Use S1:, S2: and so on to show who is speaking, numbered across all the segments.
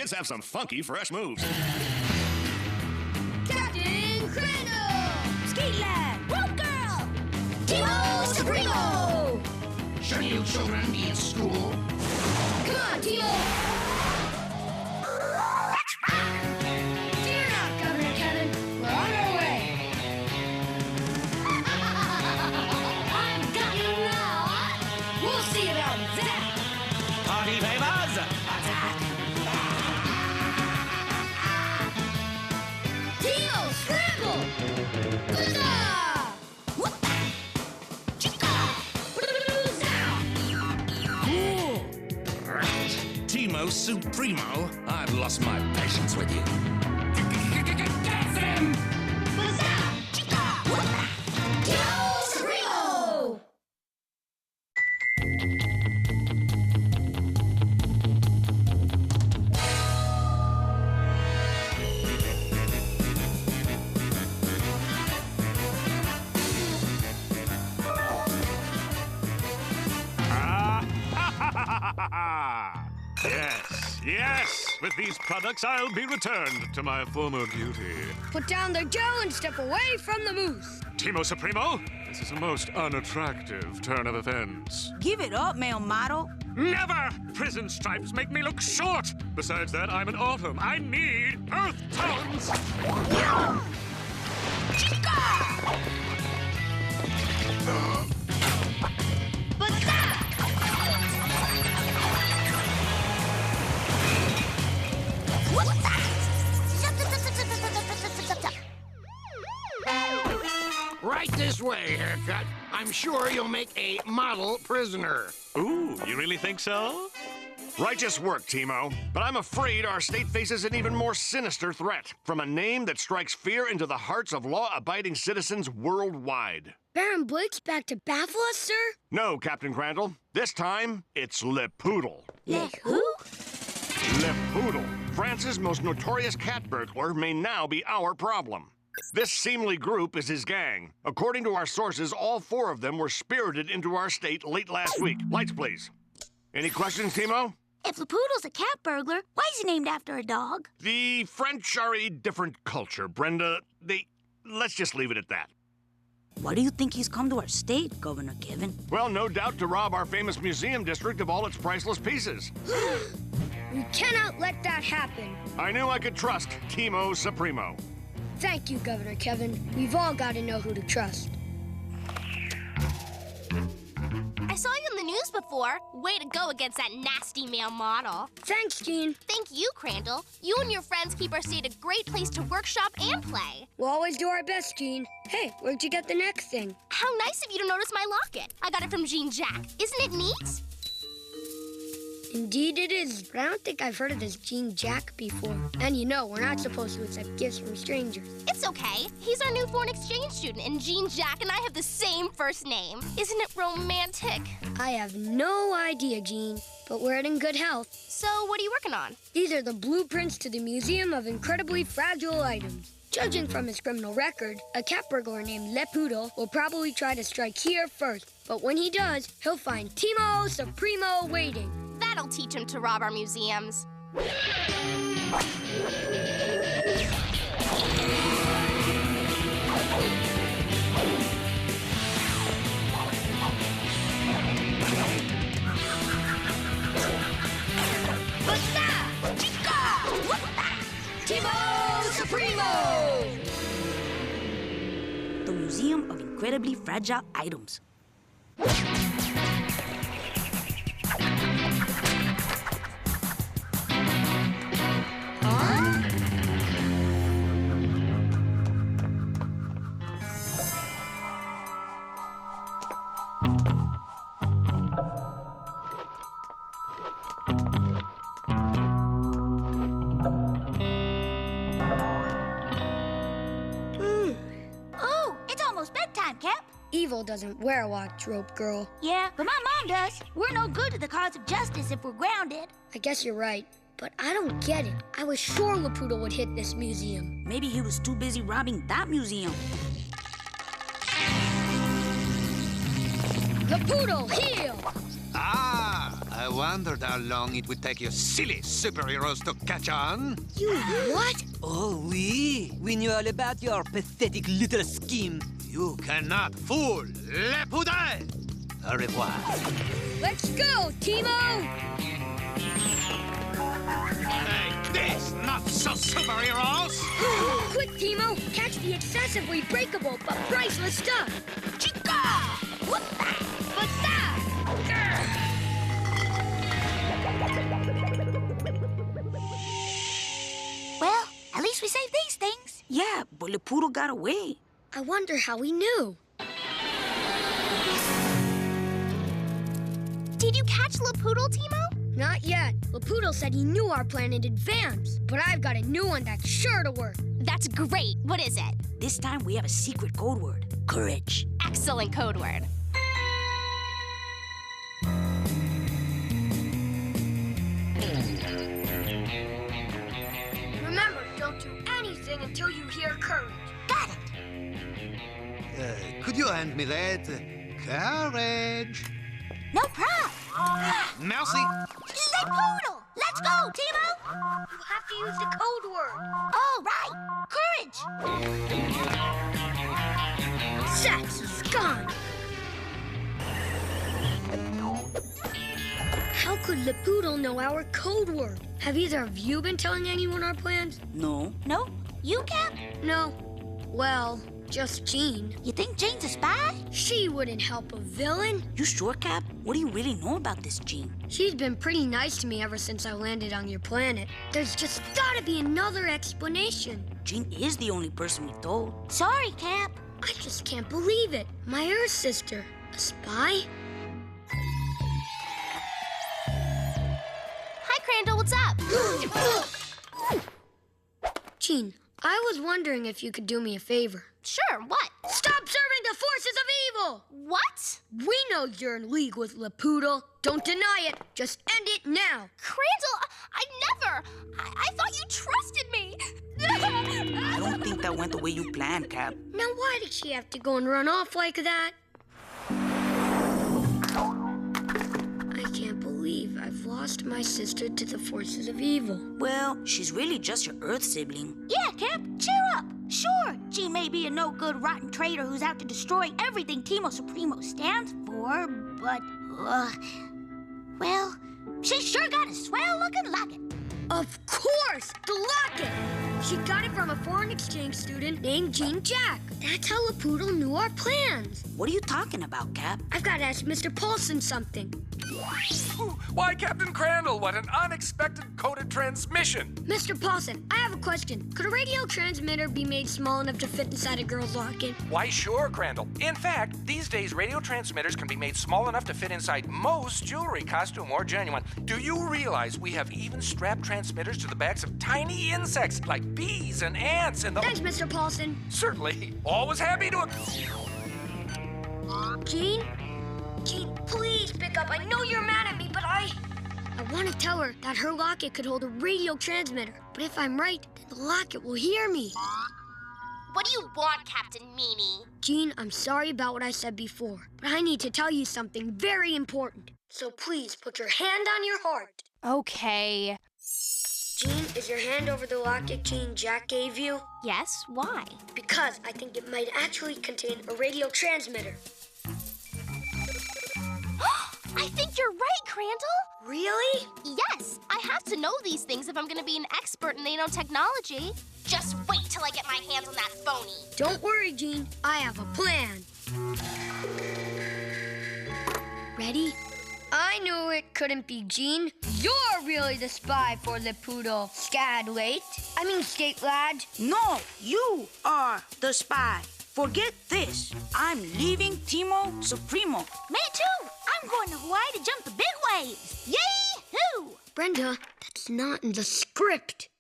S1: kids have some funky, fresh moves.
S2: Captain Crandall!
S3: Ski Lad!
S2: Rope Girl! Teamo Supremo!
S4: Shouldn't you children be in school?
S2: Come on, Teamo! Fear not, Governor Kevin. We're on our way. I've got you now. We'll see about that.
S5: Party favors!
S2: Attack! Teamo Scramble! Huzzah! Whoop-ah! Chica!
S1: Right. Teamo Supremo, I've lost my patience with you.
S4: Get them!
S2: Huzzah! Chica! Whoop-ah! Teamo Supremo!
S6: Yes, yes. With these products, I'll be returned to my former beauty.
S7: Put down the gel and step away from the moose.
S6: Teamo Supremo, this is a most unattractive turn of events.
S3: Give it up, male model.
S6: Never! Prison stripes make me look short. Besides that, I'm an autumn. I need earth tones.
S4: Right this way, haircut. I'm sure you'll make a model prisoner.
S6: Ooh, you really think so?
S1: Righteous work, Teamo. But I'm afraid our state faces an even more sinister threat from a name that strikes fear into the hearts of law-abiding citizens worldwide.
S7: Baron Blake's back to baffle us, sir?
S1: No, Captain Crandall. This time, it's Le Poodle.
S7: Like who?
S1: Le Poodle, France's most notorious cat burglar, may now be our problem. This seemly group is his gang. According to our sources, all four of them were spirited into our state late last week. Lights, please. Any questions, Teamo?
S3: If the poodle's a cat burglar, why is he named after a dog?
S1: The French are a different culture, Brenda. Let's just leave it at that.
S3: Why do you think he's come to our state, Governor Kevin?
S1: Well, no doubt to rob our famous museum district of all its priceless pieces.
S7: We cannot let that happen.
S1: I knew I could trust Teamo Supremo.
S7: Thank you, Governor Kevin. We've all got to know who to trust.
S2: I saw you in the news before. Way to go against that nasty male model.
S7: Thanks, Jean.
S2: Thank you, Crandall. You and your friends keep our state a great place to workshop and play.
S7: We'll always do our best, Jean. Hey, where'd you get the next thing?
S2: How nice of you to notice my locket. I got it from Jean Jack. Isn't it neat?
S7: Indeed it is, but I don't think I've heard of this Jean Jack before. And you know, we're not supposed to accept gifts from strangers.
S2: It's okay. He's our new foreign exchange student, and Jean Jack and I have the same first name. Isn't it romantic?
S7: I have no idea, Jean, but we're in good health.
S2: So, what are you working on?
S7: These are the blueprints to the Museum of Incredibly Fragile Items. Judging from his criminal record, a cat burglar named Le Poodle will probably try to strike here first. But when he does, he'll find Teamo Supremo waiting.
S2: That'll teach him to rob our museums.
S7: Teamo Supremo!
S3: The Museum of Incredibly Fragile Items.
S7: Evil doesn't wear a watch, Rope Girl.
S3: Yeah, but my mom does. We're no good to the cause of justice if we're grounded.
S7: I guess you're right, but I don't get it. I was sure Laputa would hit this museum.
S3: Maybe he was too busy robbing that museum.
S7: Laputa, heel!
S5: Ah,
S8: I wondered how long it would take you silly superheroes to catch on.
S7: You what?
S5: Oh, oui. We knew all about your pathetic little scheme.
S8: You cannot fool Le Poudre! Au revoir.
S7: Let's go, Teamo!
S8: Take this, not so superheroes!
S7: Quick, Teamo! Catch the excessively breakable but priceless stuff!
S3: Chica! Whoop-a!
S7: Basta!
S3: Well, at least we saved these things.
S9: Yeah, but the poodle got away.
S7: I wonder how he knew.
S2: Did you catch Lapoodle, Teamo?
S7: Not yet. Lapoodle said he knew our plan in advance, but I've got a new one that's sure to work.
S2: That's great. What is it?
S9: This time we have a secret code word. Courage.
S2: Excellent code word.
S7: Remember, don't do anything until you hear courage.
S3: Got it.
S8: Could you hand me that? Courage.
S3: No problem.
S8: Merci.
S3: Le Poodle! Let's go, Teamo!
S7: You have to use the code word.
S3: All right. Courage!
S7: Sex is gone. How could Lapoodle know our code word? Have either of you been telling anyone our plans?
S9: No.
S3: No? You, Cap?
S7: No. Well, just Jean.
S3: You think Jane's a spy?
S7: She wouldn't help a villain.
S9: You sure, Cap? What do you really know about this Jean?
S7: She's been pretty nice to me ever since I landed on your planet. There's just gotta be another explanation.
S9: Jean is the only person we told.
S3: Sorry, Cap.
S7: I just can't believe it. My Earth sister. A spy?
S2: Hi, Crandall. What's up?
S7: Jean, I was wondering if you could do me a favor.
S2: Sure. What?
S7: Stop serving the forces of evil!
S2: What?
S7: We know you're in league with Lapoodle. Don't deny it. Just end it now.
S2: Crandall, I never. I thought you trusted me.
S9: I don't think that went the way you planned, Cap.
S7: Now why did she have to go and run off like that? I can't believe I've lost my sister to the forces of evil.
S9: Well, she's really just your Earth sibling.
S3: Yeah, Cap, cheer up. Sure, Jean may be a no-good, rotten traitor who's out to destroy everything Teamo Supremo stands for, but, well, she sure got a swell-looking locket.
S7: Of course! The locket! She got it from a foreign exchange student named Jean Jack. That's how Lapoodle knew our plans.
S9: What are you talking about, Cap?
S7: I've got to ask Mr. Paulson something.
S10: Why, Captain Crandall, what an unexpected coded transmission!
S7: Mr. Paulson, I have a question. Could a radio transmitter be made small enough to fit inside a girl's locket?
S10: Why, sure, Crandall. In fact, these days, radio transmitters can be made small enough to fit inside most jewelry, costume, or genuine. Do you realize we have even strapped transmitters to the backs of tiny insects like bees and ants and the...
S7: Thanks, Mr. Paulson.
S10: Certainly. Always happy to...
S7: Jean? Jean, please pick up. I know you're mad at me, but I want to tell her that her locket could hold a radio transmitter. But if I'm right, then the locket will hear me.
S2: What do you want, Captain Meanie?
S7: Jean, I'm sorry about what I said before, but I need to tell you something very important. So please put your hand on your heart.
S2: Okay.
S7: Jean, is your hand over the locket Jean Jack gave you?
S2: Yes, why?
S7: Because I think it might actually contain a radio transmitter.
S2: I think you're right, Crandall.
S7: Really?
S2: Yes, I have to know these things if I'm gonna be an expert in nanotechnology. Just wait till I get my hands on that phony.
S7: Don't worry, Jean. I have a plan. Ready? I knew it couldn't be Jean. You're really the spy for Lapoodle, Skadlate. I mean, Skate Lad.
S9: No, you are the spy. Forget this. I'm leaving Teamo Supremo.
S3: Me too. I'm going to Hawaii to jump the big waves. Yee-hoo!
S7: Brenda, that's not in the script.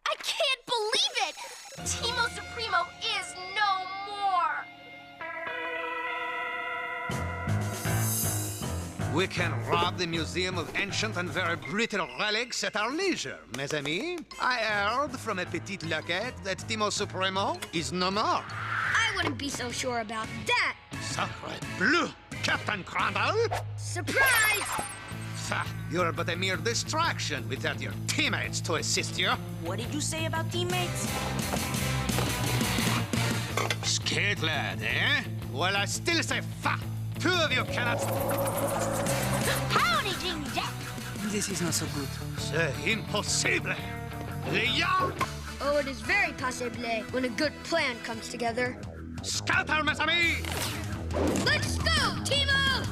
S2: I can't believe it! Teamo Supremo is no more!
S8: We can rob the Museum of Ancient and Very Brittle Relics at our leisure, mes amis. I heard from a petite loquette that Teamo Supremo is no more.
S7: I wouldn't be so sure about that.
S8: Sacre bleu, Captain Crandall!
S7: Surprise!
S8: You're but a mere distraction without your teammates to assist you.
S9: What did you say about teammates?
S8: Scared lad, eh? Well, I still say fa. Two of you cannot...
S3: Howdy, Jimmy Jack.
S5: This is not so good.
S8: C'est impossible. Leon!
S7: Oh, it is very possible when a good plan comes together.
S8: Scatter, mes amis!
S7: Let's go, Teamo!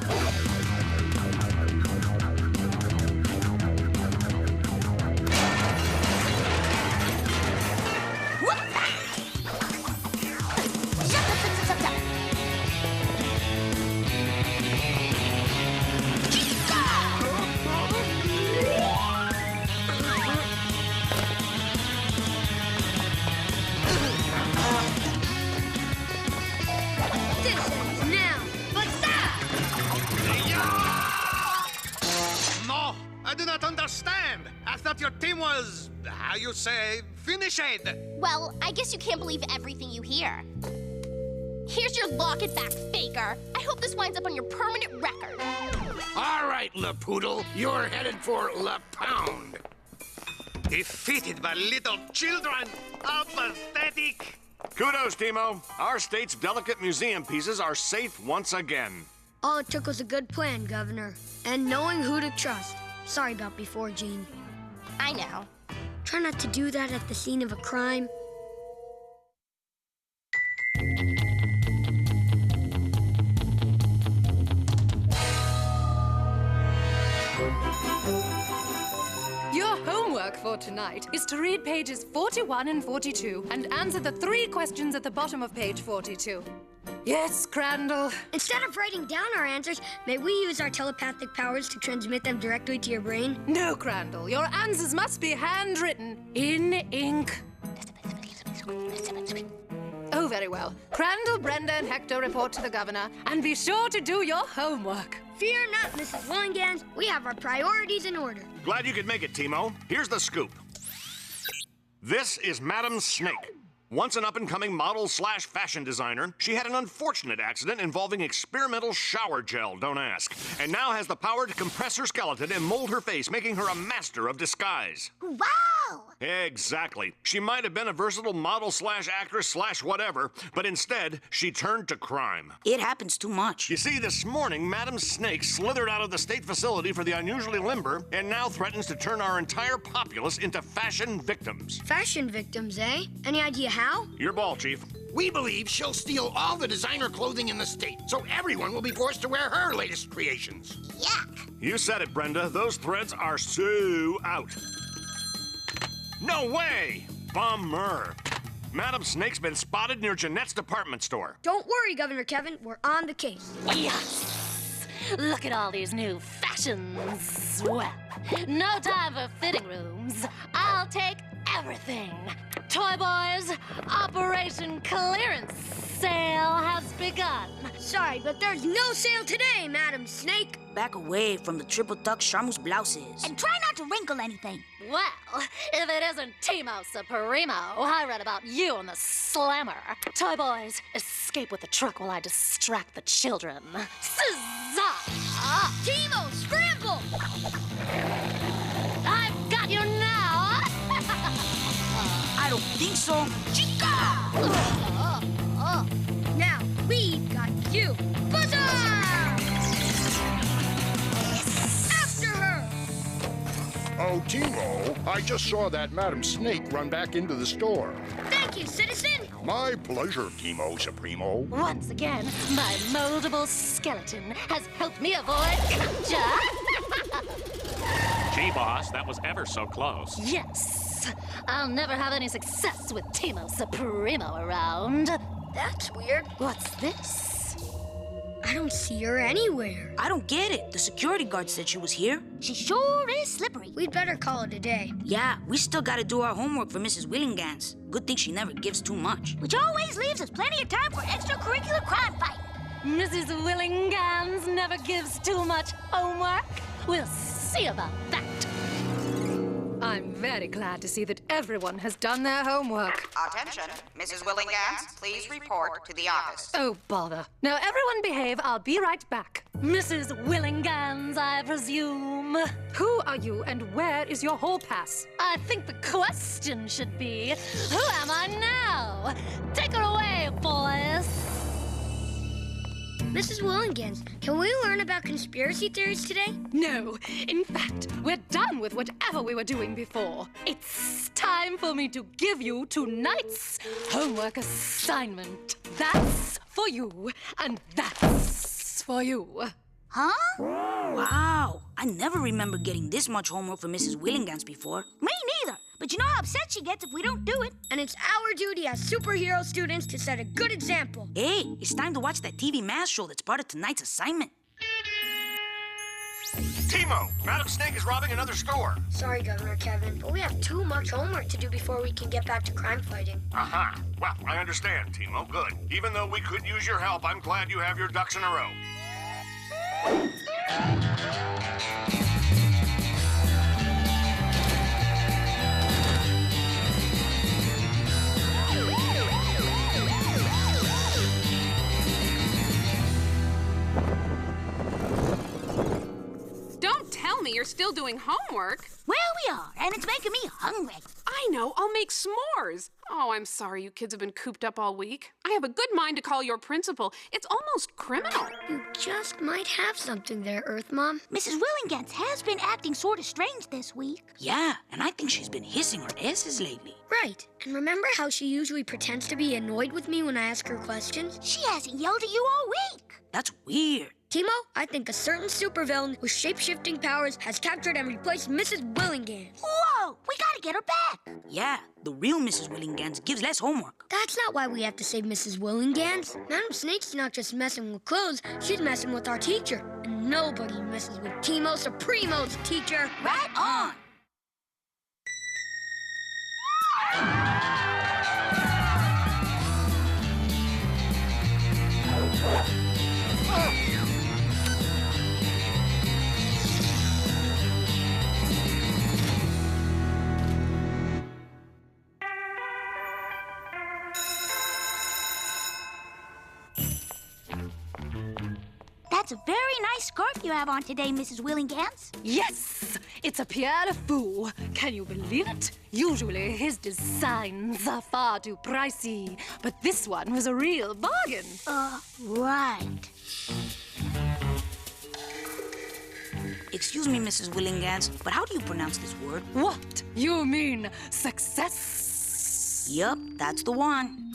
S8: No, I do not understand. I thought your team was, how you say, finished.
S2: Well, I guess you can't believe everything you hear. Here's your lock it back, faker. I hope this winds up on your permanent record.
S4: All right, Le Poodle, you're headed for Le Pound.
S8: Defeated by little children. How pathetic.
S1: Kudos, Teamo. Our state's delicate museum pieces are safe once again.
S7: All it took was a good plan, Governor, and knowing who to trust. Sorry about before, Jean.
S2: I know.
S7: Try not to do that at the scene of a crime.
S11: Your homework for tonight is to read pages 41 and 42 and answer the 3 questions at the bottom of page 42. Yes, Crandall.
S7: Instead of writing down our answers, may we use our telepathic powers to transmit them directly to your brain?
S11: No, Crandall. Your answers must be handwritten in ink. Oh, very well. Crandall, Brenda, and Hector report to the governor, and be sure to do your homework.
S7: Fear not, Mrs. Willingans. We have our priorities in order.
S1: Glad you could make it, Teamo. Here's the scoop. This is Madam Snake. Once an up-and-coming model/fashion designer, she had an unfortunate accident involving experimental shower gel, don't ask, and now has the power to compress her skeleton and mold her face, making her a master of disguise.
S3: Wow!
S1: Exactly. She might have been a versatile model/actress/whatever, but instead, she turned to crime.
S9: It happens too much.
S1: You see, this morning, Madam Snake slithered out of the state facility for the unusually limber and now threatens to turn our entire populace into fashion victims.
S7: Fashion victims, eh? Any idea how?
S1: Your ball, Chief.
S4: We believe she'll steal all the designer clothing in the state, so everyone will be forced to wear her latest creations.
S3: Yuck!
S1: You said it, Brenda. Those threads are so out. No way! Bummer. Madam Snake's been spotted near Jeanette's department store.
S7: Don't worry, Governor Kevin. We're on the case.
S12: Yes! Look at all these new fashions. Well, no time for fitting rooms. I'll take everything. Toy Boys, Operation Clearance Sale has begun.
S7: Sorry, but there's no sale today, Madam Snake.
S9: Back away from the triple tuck charmeuse blouses.
S3: And try not to wrinkle anything.
S12: Well, if it isn't Teamo Supremo, I read about you on the Slammer. Toy Boys, escape with the truck while I distract the children. Scissor!
S7: Teamo, scramble!
S12: I've got you now!
S9: I don't think so. Chica!
S7: Now, we've got you. Buzzer! After her!
S13: Oh, Teamo, I just saw that Madam Snake run back into the store.
S7: Thank you, citizen.
S13: My pleasure, Teamo Supremo.
S12: Once again, my moldable skeleton has helped me avoid capture.
S6: Gee, boss, that was ever so close.
S12: Yes. I'll never have any success with Teamo Supremo around.
S7: That's weird.
S12: What's this?
S7: I don't see her anywhere.
S9: I don't get it. The security guard said she was here.
S3: She sure is slippery.
S7: We'd better call it a day.
S9: Yeah, we still gotta do our homework for Mrs. Willingans. Good thing she never gives too much.
S3: Which always leaves us plenty of time for extracurricular crime fighting.
S12: Mrs. Willingans never gives too much homework. We'll see about that.
S11: I'm very glad to see that everyone has done their homework.
S14: Attention, Mrs. Willingans, please report to the office.
S11: Oh, bother. Now, everyone behave. I'll be right back.
S12: Mrs. Willingans, I presume.
S11: Who are you and where is your hall pass?
S12: I think the question should be, who am I now? Take her away, boys.
S7: Mrs. Willingans, can we learn about conspiracy theories today?
S11: No. In fact, we're done with whatever we were doing before. It's time for me to give you tonight's homework assignment. That's for you, and that's for you.
S9: Huh? Wow, I never remember getting this much homework from Mrs. Willingans before. Me neither. But you know how upset she gets if we don't do it.
S7: And it's our duty as superhero students to set a good example.
S9: Hey, it's time to watch that TV math show that's part of tonight's assignment.
S1: Teamo, Madam Snake is robbing another store.
S7: Sorry, Governor Kevin, but we have too much homework to do before we can get back to crime fighting.
S1: Aha. Well, I understand, Teamo. Good. Even though we could use your help, I'm glad you have your ducks in a row.
S15: Don't tell me you're still doing homework.
S3: Well, we are, and it's making me hungry.
S15: I know, I'll make s'mores. Oh, I'm sorry you kids have been cooped up all week. I have a good mind to call your principal. It's almost criminal.
S7: You just might have something there, Earth Mom.
S3: Mrs. Willingans has been acting sort of strange this week.
S9: Yeah, and I think she's been hissing her S's lately.
S7: Right. And remember how she usually pretends to be annoyed with me when I ask her questions?
S3: She hasn't yelled at you all week.
S9: That's weird.
S7: Teamo, I think a certain supervillain with shape-shifting powers has captured and replaced Mrs. Willingans.
S3: Whoa! We gotta get her back.
S9: Yeah, the real Mrs. Willingans gives less homework.
S7: That's not why we have to save Mrs. Willingans. Madam Snake's not just messing with clothes, she's messing with our teacher. And nobody messes with Teamo Supremo's teacher.
S3: Right on. That's a very nice scarf you have on today, Mrs. Willingans.
S11: Yes! It's a Pierre de Fou. Can you believe it? Usually his designs are far too pricey, but this one was a real bargain.
S3: Right.
S9: Excuse me, Mrs. Willingans, but how do you pronounce this word?
S11: What? You mean success?
S9: Yup, that's the one.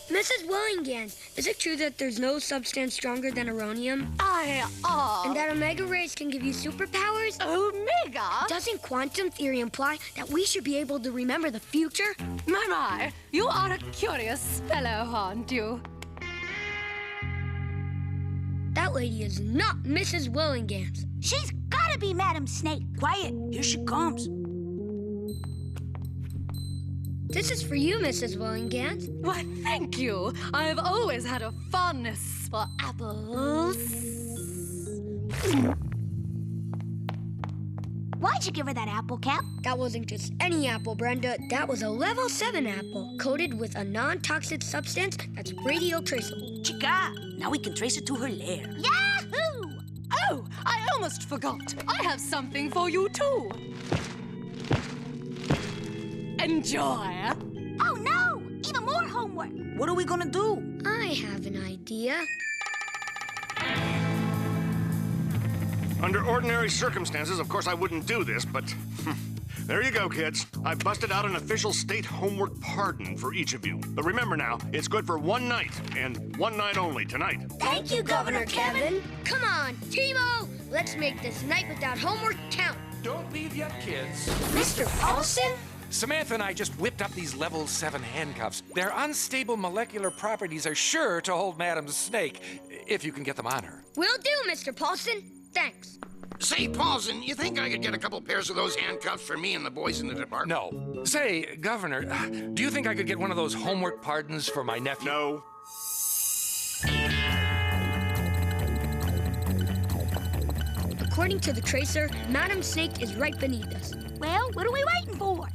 S7: Mrs. Willingans, is it true that there's no substance stronger than uranium? And that omega rays can give you superpowers?
S11: Omega?
S7: Doesn't quantum theory imply that we should be able to remember the future?
S11: My, you are a curious fellow, aren't you?
S7: That lady is not Mrs. Willingans.
S3: She's gotta be Madam Snake.
S9: Quiet, here she comes.
S7: This is for you, Mrs. Willingans.
S11: Why, thank you. I've always had a fondness for apples.
S3: Why'd you give her that apple, Cap?
S7: That wasn't just any apple, Brenda. That was a level 7 apple, coated with a non-toxic substance that's radio-traceable.
S9: Chica, now we can trace it to her lair.
S3: Yahoo!
S11: Oh, I almost forgot. I have something for you, too. Enjoy.
S3: Oh, no! Even more homework.
S9: What are we gonna do?
S7: I have an idea.
S1: Under ordinary circumstances, of course, I wouldn't do this, but there you go, kids. I've busted out an official state homework pardon for each of you. But remember now, it's good for one night, and one night only tonight.
S7: Thank you, Governor Kevin. Come on, Teamo! Let's make this night without homework count.
S10: Don't leave yet, kids.
S7: Mr. Paulson?
S10: Samantha and I just whipped up these level 7 handcuffs. Their unstable molecular properties are sure to hold Madam Snake, if you can get them on her.
S7: Will do, Mr. Paulson. Thanks.
S4: Say, Paulson, you think I could get a couple pairs of those handcuffs for me and the boys in the department?
S10: No. Say, Governor, do you think I could get one of those homework pardons for my nephew?
S1: No.
S7: The According to the tracer, Madam Snake is right beneath us.
S3: Well, what are we waiting for?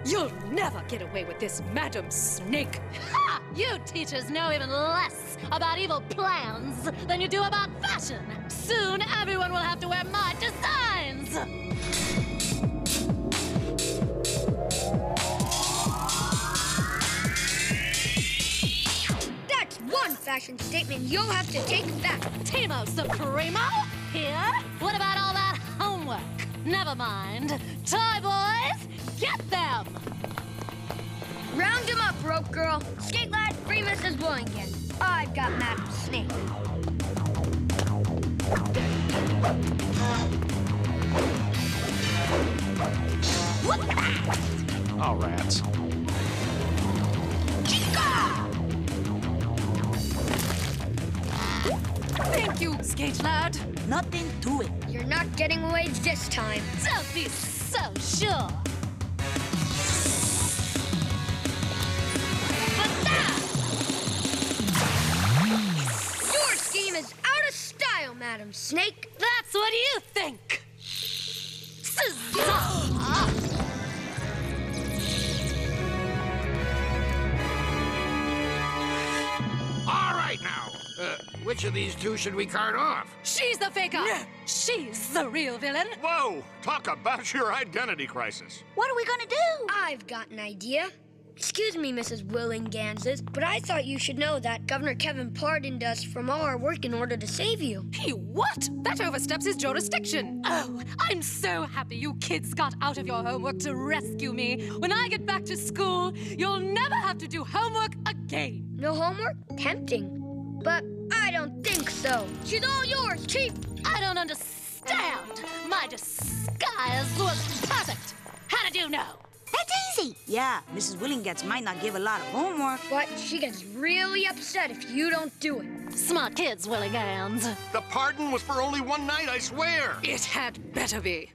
S11: You'll never get away with this, Madam Snake.
S12: Ha! You teachers know even less about evil plans than you do about fashion. Soon, everyone will have to wear my designs.
S7: That's one fashion statement you'll have to take back.
S12: Teamo Supremo? Here? What about all that homework? Never mind. Toy boys, get them!
S7: Round him up, Rope Girl. Skate Lad, free Mrs. Willingham. I've got Madam Snake.
S16: Oh, rats.
S11: Thank you, Skate Lad.
S9: Nothing to it.
S7: You're not getting away this time.
S12: Don't be so sure.
S7: Your scheme is out of style, Madam Snake.
S12: That's what you think.
S4: All right, now. Which of these two should we cart off?
S11: She's the faker. She's the real villain.
S1: Whoa! Talk about your identity crisis.
S3: What are we gonna do?
S7: I've got an idea. Excuse me, Mrs. Willinganses, but I thought you should know that Governor Kevin pardoned us from all our work in order to save you.
S11: He what? That oversteps his jurisdiction. Oh, I'm so happy you kids got out of your homework to rescue me. When I get back to school, you'll never have to do homework again.
S7: No homework? Tempting. But I don't think so. She's all yours, Chief.
S12: I don't understand. My disguise was perfect. How did you know?
S3: That's easy.
S9: Yeah, Mrs. Willingats might not give a lot of homework.
S7: But she gets really upset if you don't do it.
S12: Smart kids, Willigans.
S1: The pardon was for only one night, I swear.
S11: It had better be.